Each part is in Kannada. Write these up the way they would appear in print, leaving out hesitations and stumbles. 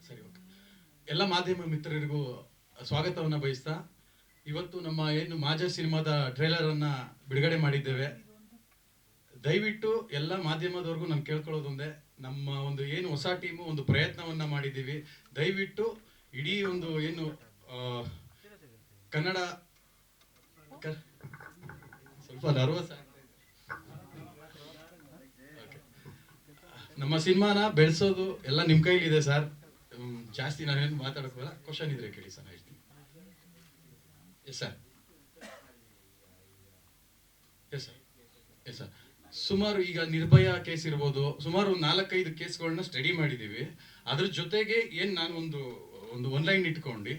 ಸರಿ, ಓಕೆ. ಎಲ್ಲ ಮಾಧ್ಯಮ ಮಿತ್ರರಿಗೂ ಸ್ವಾಗತವನ್ನ ಬಯಸ್ತಾ, ಇವತ್ತು ನಮ್ಮ ಏನು ಮಾಜರ್ ಸಿನಿಮಾದ ಟ್ರೇಲರ್ ಅನ್ನ ಬಿಡುಗಡೆ ಮಾಡಿದ್ದೇವೆ. ದಯವಿಟ್ಟು ಎಲ್ಲ ಮಾಧ್ಯಮದವ್ರಿಗೂ ನಾನು ಕೇಳ್ಕೊಳ್ಳೋದೊಂದೇ, ನಮ್ಮ ಒಂದು ಏನು ಹೊಸ ಟೀಮು ಒಂದು ಪ್ರಯತ್ನವನ್ನ ಮಾಡಿದ್ದೀವಿ. ದಯವಿಟ್ಟು ಇಡೀ ಒಂದು ಏನು ಕನ್ನಡ ಸ್ವಲ್ಪ ನರ್ವಸ್ ನಮ್ಮ ಸಿನಿಮಾನ ಬೆಳೆಸೋದು ಎಲ್ಲ ನಿಮ್ಮ ಕೈಲಿದೆ ಸರ್. ಜಾಸ್ತಿ ನಾವೇನು ಮಾತಾಡೋಕ್ಕಲ್ಲ. ಕ್ವಶನ್ ಇದ್ರೆ ಕೇಳಿ ಸರ್, ಹೇಳ್ತೀನಿ. Yes sir, yes sir, yes sir. ಸುಮಾರು ಈಗ ನಿರ್ಭಯ ಕೇಸ್ ಇರ್ಬೋದು, ಸುಮಾರು 4-5 ಕೇಸ್ಗಳನ್ನ ಸ್ಟಡಿ ಮಾಡಿದ್ದೀವಿ. ಅದ್ರ ಜೊತೆಗೆ ಏನು ನಾನು ಒಂದು ಒನ್ಲೈನ್ ಇಟ್ಕೊಂಡು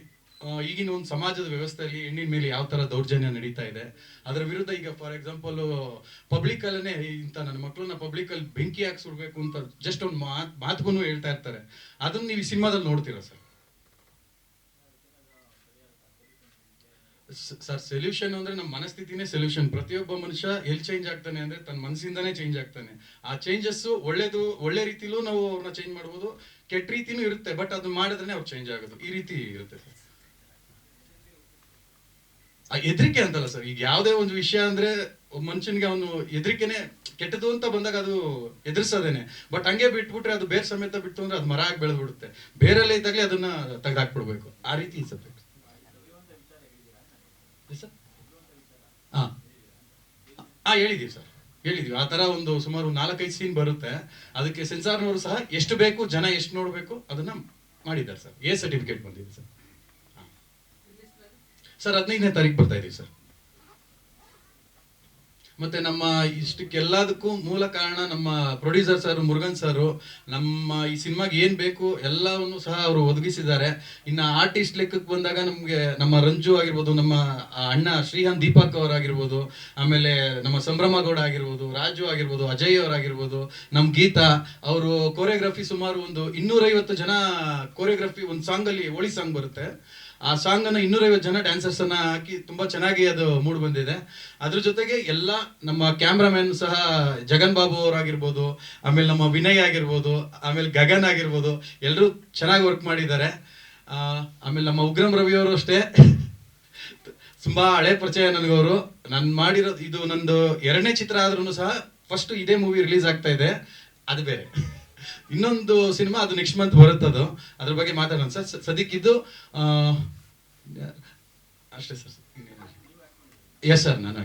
ಈಗಿನ ಒಂದು ಸಮಾಜದ ವ್ಯವಸ್ಥೆಯಲ್ಲಿ ಹೆಣ್ಣಿನ ಮೇಲೆ ಯಾವ ಥರ ದೌರ್ಜನ್ಯ ನಡೀತಾ ಇದೆ, ಅದರ ವಿರುದ್ಧ ಈಗ ಫಾರ್ ಎಕ್ಸಾಂಪಲ್ ಪಬ್ಲಿಕ್ ಅಲ್ಲೇ ಇಂಥ ನನ್ನ ಮಕ್ಕಳನ್ನ ಪಬ್ಲಿಕಲ್ಲಿ ಬೆಂಕಿ ಹಾಕಿ ಸುಡಬೇಕು ಅಂತ ಜಸ್ಟ್ ಒಂದು ಮಾತುಗೂ ಹೇಳ್ತಾ ಇರ್ತಾರೆ. ಅದನ್ನು ನೀವು ಈ ಸಿನಿಮಾದಲ್ಲಿ ನೋಡ್ತೀರಾ ಸರ್? ಸರ್, ಸೊಲ್ಯೂಷನ್ ಅಂದ್ರೆ ನಮ್ಮ ಮನಸ್ಥಿತಿನೇ ಸೊಲ್ಯೂಷನ್. ಪ್ರತಿಯೊಬ್ಬ ಮನುಷ್ಯ ಎಲ್ಲಿ ಚೇಂಜ್ ಆಗ್ತಾನೆ ಅಂದ್ರೆ ತನ್ನ ಮನಸ್ಸಿಂದಾನೇ ಚೇಂಜ್ ಆಗ್ತಾನೆ. ಆ ಚೇಂಜಸ್ ಒಳ್ಳೆ ರೀತಿಲೂ ನಾವು ಅವ್ರನ್ನ ಚೇಂಜ್ ಮಾಡ್ಬೋದು, ಕೆಟ್ಟ ರೀತಿನೂ ಇರುತ್ತೆ. ಬಟ್ ಅದು ಮಾಡಿದ್ರೆ ಅವ್ರು ಚೇಂಜ್ ಆಗೋದು ಈ ರೀತಿ ಇರುತ್ತೆ ಸರ್. ಹೆದರಿಕೆ ಅಂತಲ್ಲ ಸರ್, ಈಗ ಯಾವುದೇ ಒಂದು ವಿಷಯ ಅಂದ್ರೆ ಮನುಷ್ಯನಿಗೆ ಅವನು ಹೆದರಿಕೆನೆ. ಕೆಟ್ಟದು ಅಂತ ಬಂದಾಗ ಅದು ಎದುರಿಸೋದೇನೆ. ಬಟ್ ಹಂಗೆ ಬಿಟ್ಬಿಟ್ರೆ ಅದು ಬೇರೆ ಸಮೇತ ಬಿಟ್ಟು ಅಂದ್ರೆ ಅದು ಮರ ಆಗಿ ಬೆಳೆದ್ಬಿಡುತ್ತೆ. ಬೇರೆಲ್ಲ ಇದ್ದಾಗಲೇ ಅದನ್ನ ತೆಗೆದಾಕ್ಬಿಡ್ಬೇಕು. ಆ ರೀತಿ ಸಬ್ಜೆಕ್ಟ್. ಹೇಳಿದೀವಿ ಸರ್, ಹೇಳಿದೀವಿ. ಆ ತರ ಒಂದು ಸುಮಾರು 4-5 ಸೀನ್ ಬರುತ್ತೆ. ಅದಕ್ಕೆ ಸೆನ್ಸಾರ್ನವರು ಸಹ ಎಷ್ಟು ಬೇಕು, ಜನ ಎಷ್ಟು ನೋಡ್ಬೇಕು ಅದನ್ನ ಮಾಡಿದ್ದಾರೆ ಸರ್. ಸರ್ಟಿಫಿಕೇಟ್ ಬಂದಿದೆ ಸರ್. ಸರ್ 15ನೇ ತಾರೀಕು ಬರ್ತಾ ಇದೀವಿ ಸರ್. ಮತ್ತೆ ನಮ್ಮ ಇಷ್ಟಕ್ಕೆಲ್ಲದಕ್ಕೂ ಮೂಲ ಕಾರಣ ನಮ್ಮ ಪ್ರೊಡ್ಯೂಸರ್ ಸರ್ ಮುರುಗನ್ ಸರ್. ನಮ್ಮ ಈ ಸಿನಿಮಾಗೆ ಏನ್ ಬೇಕು ಎಲ್ಲವನ್ನು ಸಹ ಅವರು ಒದಗಿಸಿದ್ದಾರೆ. ಇನ್ನು ಆರ್ಟಿಸ್ಟ್ ಲೆಕ್ಕಕ್ಕೆ ಬಂದಾಗ ನಮ್ಗೆ ನಮ್ಮ ರಂಜು ಆಗಿರ್ಬೋದು, ನಮ್ಮ ಅಣ್ಣ ಶ್ರೀಹಾನ್ ದೀಪಕ್ ಅವರಾಗಿರ್ಬೋದು, ಆಮೇಲೆ ನಮ್ಮ ಸಂಭ್ರಮ ಗೌಡ ಆಗಿರ್ಬೋದು, ರಾಜು ಆಗಿರ್ಬೋದು, ಅಜಯ್ ಅವರಾಗಿರ್ಬೋದು, ನಮ್ಮ ಗೀತಾ ಅವರು ಕೋರಿಯೋಗ್ರಫಿ ಸುಮಾರು ಒಂದು 250 ಜನ ಕೋರಿಯೋಗ್ರಫಿ. ಒಂದು ಸಾಂಗ್ ಅಲ್ಲಿ ಹೋಳಿ ಸಾಂಗ್ ಬರುತ್ತೆ, ಆ ಸಾಂಗ್ ಅನ್ನ 250 ಜನ ಡ್ಯಾನ್ಸರ್ಸ್ ಅನ್ನ ಹಾಕಿ ತುಂಬಾ ಚೆನ್ನಾಗಿ ಅದು ಮೂಡ್ ಬಂದಿದೆ. ಅದ್ರ ಜೊತೆಗೆ ಎಲ್ಲ ನಮ್ಮ ಕ್ಯಾಮ್ರಾಮನ್ ಸಹ ಜಗನ್ ಬಾಬು ಅವರಾಗಿರ್ಬೋದು, ಆಮೇಲೆ ನಮ್ಮ ವಿನಯ್ ಆಗಿರ್ಬೋದು, ಆಮೇಲೆ ಗಗನ್ ಆಗಿರ್ಬೋದು, ಎಲ್ಲರೂ ಚೆನ್ನಾಗಿ ವರ್ಕ್ ಮಾಡಿದ್ದಾರೆ. ಆಮೇಲೆ ನಮ್ಮ ಉಗ್ರಂ ರವಿ ಅವರು ಅಷ್ಟೇ ತುಂಬಾ ಹಳೆ ಪರಿಚಯ ನನಗವರು. ನಾನು ಮಾಡಿರೋದು ಇದು ನಂದು 2ನೇ ಚಿತ್ರ ಆದ್ರೂ ಸಹ ಫಸ್ಟ್ ಇದೇ ಮೂವಿ ರಿಲೀಸ್ ಆಗ್ತಾ ಇದೆ. ಅದು ಬೇರೆ ಇನ್ನೊಂದು ಸಿನಿಮಾ, ಅದು ನೆಕ್ಸ್ಟ್ ಮಂತ್ ಬರುತ್ತದು. ಅದ್ರ ಬಗ್ಗೆ ಮಾತಾಡೋಣ ಸರ್. ಸದ್ಯಕ್ಕಿದ್ದು ಅಷ್ಟೇ ಸರ್. ಎಸ್ ಸರ್, ನಾನು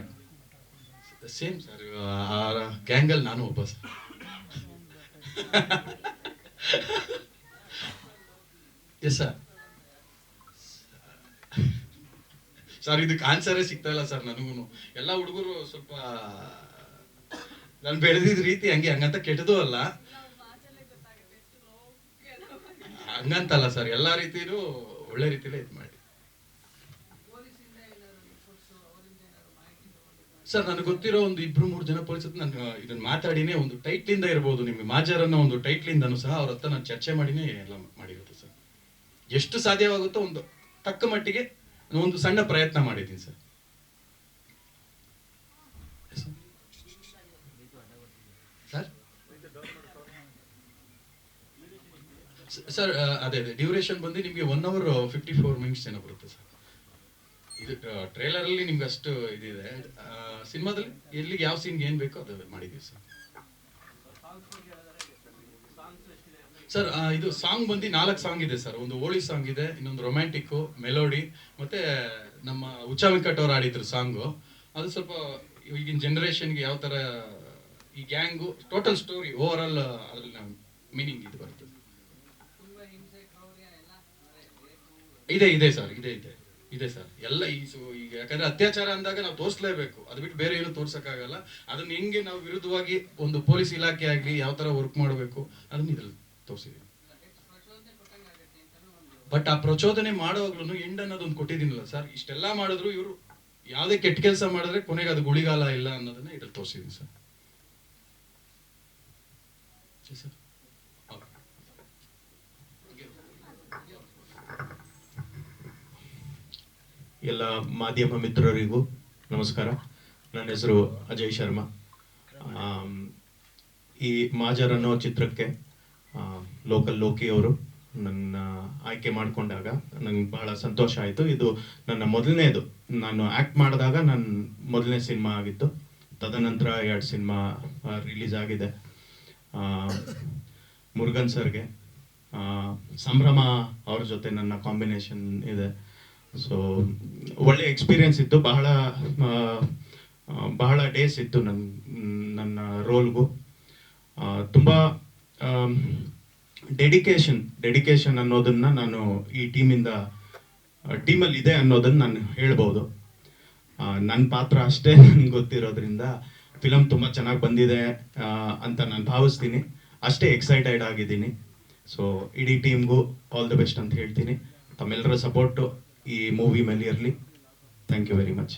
ಸೇಮ್ ಸರ್. ಆ ಗ್ಯಾಂಗಲ್ ನಾನು ಒಬ್ಬ ಸರ್. Yes sir. ಸರ್ ಇದಕ್ಕೆ ಆನ್ಸರೇ ಸಿಗ್ತಾ ಇಲ್ಲ ಸರ್ ನನಗೂ. ಎಲ್ಲ ಹುಡುಗರು ಸ್ವಲ್ಪ ನಾನು ಬೆಳೆದಿದ್ದ ರೀತಿ ಹಂಗಂತ ಕೆಟ್ಟದೂ ಅಲ್ಲ, ಹಂಗಂತಲ್ಲ ಸರ್. ಎಲ್ಲಾ ರೀತಿನೂ ಒಳ್ಳೆ ರೀತಿಲೇ ಇದು ಮಾಡಿ ಸರ್. ನನಗೆ ಗೊತ್ತಿರೋ ಒಂದು 2-3 ಜನ ಪೊಲೀಸ್ ಹತ್ರ ನಾನು ಇದನ್ನ ಮಾತಾಡಿನೇ, ಒಂದು ಟೈಟ್ಲಿಂದ ಇರ್ಬೋದು, ನಿಮ್ಗೆ ಮಾಜರ್ ಅನ್ನೋ ಒಂದು ಟೈಟ್ಲಿಂದನೂ ಸಹ ಅವ್ರ ಹತ್ರ ನಾನು ಚರ್ಚೆ ಮಾಡಿನೇ ಎಲ್ಲ ಮಾಡಿರುತ್ತೆ ಸರ್. ಎಷ್ಟು ಸಾಧ್ಯವಾಗುತ್ತೋ ಒಂದು ತಕ್ಕ ಮಟ್ಟಿಗೆ ಒಂದು ಸಣ್ಣ ಪ್ರಯತ್ನ ಮಾಡಿದ್ದೀನಿ ಸರ್. ಸರ್ ಅದೇ ಡ್ಯೂರೇಷನ್ ಬಂದು ನಿಮಗೆ 1 hour 54 minutes ಏನೋ ಬರುತ್ತೆ ಸರ್. ಇದು ಟ್ರೇಲರ್ ಅಲ್ಲಿ ನಿಮ್ಗೆ ಅಷ್ಟು ಇದಿದೆ. ಸಿನಿಮಾದಲ್ಲಿ ಎಲ್ಲಿಗೆ ಯಾವ ಸೀನ್ಗೆ ಏನ್ ಬೇಕೋ ಅದು ಮಾಡಿದೀವಿ ಸರ್. ಸರ್ ಇದು ಸಾಂಗ್ ಬಂದು 4 ಸಾಂಗ್ ಇದೆ ಸರ್. ಒಂದು ಹೋಳಿ ಸಾಂಗ್ ಇದೆ, ಇನ್ನೊಂದು ರೊಮ್ಯಾಂಟಿಕ್, ಮೆಲೋಡಿ, ಮತ್ತೆ ನಮ್ಮ ಉಚ್ಚಾ ವೆಂಕಟ್ ಅವ್ರು ಆಡಿದ್ರು ಸಾಂಗು. ಅದು ಸ್ವಲ್ಪ ಈಗಿನ ಜನರೇಷನ್ಗೆ ಯಾವ ತರ ಈ gang total story over all ಅದ್ರಲ್ಲಿ ಮೀನಿಂಗ್ ಇದು ಬರ್ತದೆ. ಇದೆ ಸರ್, ಇದೆ ಸರ್. ಎಲ್ಲ ಈಗ ಯಾಕಂದ್ರೆ ಅತ್ಯಾಚಾರ ಅಂದಾಗ ನಾವು ತೋರಿಸಲೇಬೇಕು, ಅದು ಬಿಟ್ಟು ಬೇರೆ ಏನು ತೋರ್ಸಕ್ಕಾಗಲ್ಲ. ಅದನ್ನ ಹೆಂಗೆ ನಾವು ವಿರುದ್ಧವಾಗಿ ಒಂದು ಪೊಲೀಸ್ ಇಲಾಖೆ ಆಗ್ಲಿ ಯಾವ ತರ ವರ್ಕ್ ಮಾಡಬೇಕು ಅದನ್ನ ಇದ್ರಲ್ಲಿ ತೋರಿಸಿದೀವಿ. ಬಟ್ ಆ ಪ್ರಚೋದನೆ ಮಾಡುವಾಗ್ಲೂ ಎಂಡ್ ಅನ್ನೋದೊಂದು ಕೊಟ್ಟಿದ್ದೀನಲ್ಲ ಸರ್. ಇಷ್ಟೆಲ್ಲಾ ಮಾಡಿದ್ರು ಇವರು ಯಾವ್ದೇ ಕೆಟ್ಟ ಕೆಲಸ ಮಾಡಿದ್ರೆ ಕೊನೆಗೆ ಅದು ಗುಳಿಗಾಲ ಇಲ್ಲ ಅನ್ನೋದನ್ನ ಇದ್ರಲ್ಲಿ ತೋರಿಸಿದೀನಿ ಸರ್. ಎಲ್ಲ ಮಾಧ್ಯಮ ಮಿತ್ರರಿಗೂ ನಮಸ್ಕಾರ. ನನ್ನ ಹೆಸರು ಅಜಯ್ ಶರ್ಮಾ. ಈ ಮಾಜರ್ ಅನ್ನೋ ಚಿತ್ರಕ್ಕೆ ಲೋಕಲ್ ಲೋಕಿ ಅವರು ನನ್ನ ಆಯ್ಕೆ ಮಾಡಿಕೊಂಡಾಗ ನಂಗೆ ಬಹಳ ಸಂತೋಷ ಆಯಿತು. ಇದು ನನ್ನ ಮೊದಲನೇದು, ನಾನು ಆ್ಯಕ್ಟ್ ಮಾಡಿದಾಗ ನನ್ನ ಮೊದಲನೇ ಸಿನಿಮಾ ಆಗಿತ್ತು. ತದನಂತರ 2 ಸಿನಿಮಾ ರಿಲೀಸ್ ಆಗಿದೆ. ಮುರುಗನ್ ಸರ್ಗೆ, ಸಂಭ್ರಮ ಅವ್ರ ಜೊತೆ ನನ್ನ ಕಾಂಬಿನೇಷನ್ ಇದೆ. ಸೊ ಒಳ್ಳೆ ಎಕ್ಸ್ಪೀರಿಯನ್ಸ್ ಇತ್ತು. ಬಹಳ ಡೇಸ್ ಇತ್ತು ನನ್ನ ರೋಲ್ಗೂ. ತುಂಬ ಡೆಡಿಕೇಶನ್ ಅನ್ನೋದನ್ನ ನಾನು ಈ ಟೀಮಲ್ಲಿ ಇದೆ ಅನ್ನೋದನ್ನ ನಾನು ಹೇಳ್ಬೋದು. ನನ್ನ ಪಾತ್ರ ಅಷ್ಟೇ ನನ್ಗೆ ಗೊತ್ತಿರೋದ್ರಿಂದ ಫಿಲಮ್ ತುಂಬ ಚೆನ್ನಾಗಿ ಬಂದಿದೆ ಅಂತ ನಾನು ಭಾವಿಸ್ತೀನಿ. ಅಷ್ಟೇ ಎಕ್ಸೈಟೆಡ್ ಆಗಿದ್ದೀನಿ. ಸೊ ಇಡೀ ಟೀಮ್ಗೂ ಆಲ್ ದ ಬೆಸ್ಟ್ ಅಂತ ಹೇಳ್ತೀನಿ. ತಮ್ಮೆಲ್ಲರ ಸಪೋರ್ಟು ಈ ಮೂವಿ ಮೇಲೆ ಇರಲಿ. Thank you very much.